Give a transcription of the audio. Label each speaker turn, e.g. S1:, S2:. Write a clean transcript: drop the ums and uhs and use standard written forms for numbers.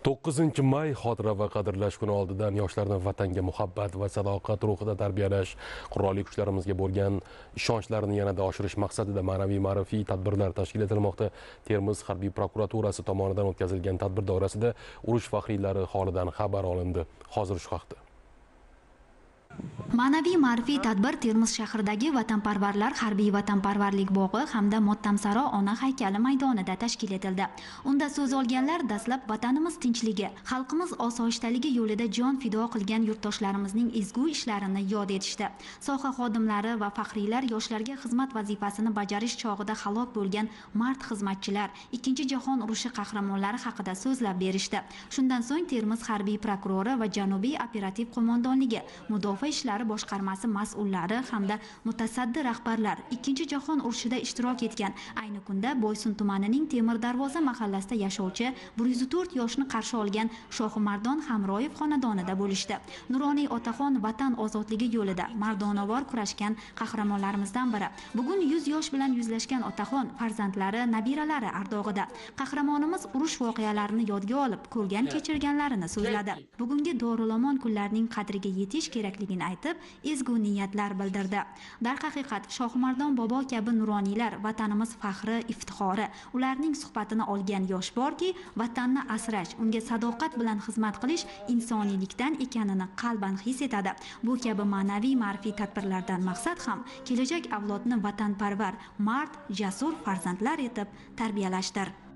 S1: 9 may xotira va qadrlash kuni oldidan yoshlarni vatanga muhabbat va sadoqat ruhida tarbiyalash, qurolli kuchlarimizga bo'lgan ishonchlarini yanada oshirish maqsadida ma'naviy-ma'rifiy tadbirlar tashkil etilmoqda. Termiz harbiy prokuraturasi tomonidan o'tkazilgan tadbir doirasida urush faxriylari holidan xabar olindi. Hozir shu haqda.
S2: Ma'naviy-ma'rifiy tadbir Termiz shahridagi Vatanparvarlar harbiy vatanparvarlik bog'i hamda Motamsaro ona haykali maydonida tashkil etildi. Unda so'z olganlar dastlab vatanimiz tinchligi, xalqimiz osoyishtaligi yo'lida jon fido qilgan yurtdoshlarimizning ezgu ishlarini yod etishdi. Soha xodimlari va faxriylar yoshlarga xizmat vazifasini bajarish chog'ida halok bo'lgan mard xizmatchilar, Ikkinchi jahon urushi qahramonlari haqida so'zlab berishdi. Shundan so'ng Termiz harbiy prokurori va Janubiy operativ qo'mondonligi Mudofaa ishlari boshqarmasi mas'ullari hamda mutasaddi rahbarlar Ikkinchi jahon urushida ishtirok etgan, ayni kunda Boysun tumanining Temir Darvoza mahallasida yashovchi 104 yoshni qarshi olgan Shohimardon Hamroyev xonadonida bo'lishdi. Nuroniy otaxon vatan ozodligi yo'lida mardonavor kurashgan qahramonlarimizdan biri. Bugun 100 yosh bilan yuzlashgan otaxon farzandlari, nabiralari ardog'ida. Qahramonimiz urush voqealarini yodga olib, ko'rgan kechirganlarini so'zladi. Bugungi Dorilomon kunlarning qadriga yetish kerakligini aytib, ezgu niyatlar bildirdi. Darhaqiqat Shohimardon bobo kabi nuroniylar vatanimiz faxri, iftixori. Ularning suhbatini olgan yosh borki, vatanni asrash, unga sadoqat bilan xizmat qilish insoniylikdan ekanini qalban his etadi. Bu kabi ma'naviy-ma'rifiy tadbirlardan maqsad ham kelajak avlodni vatanparvar, mard, jasur farzandlar etib tarbiyalashdir.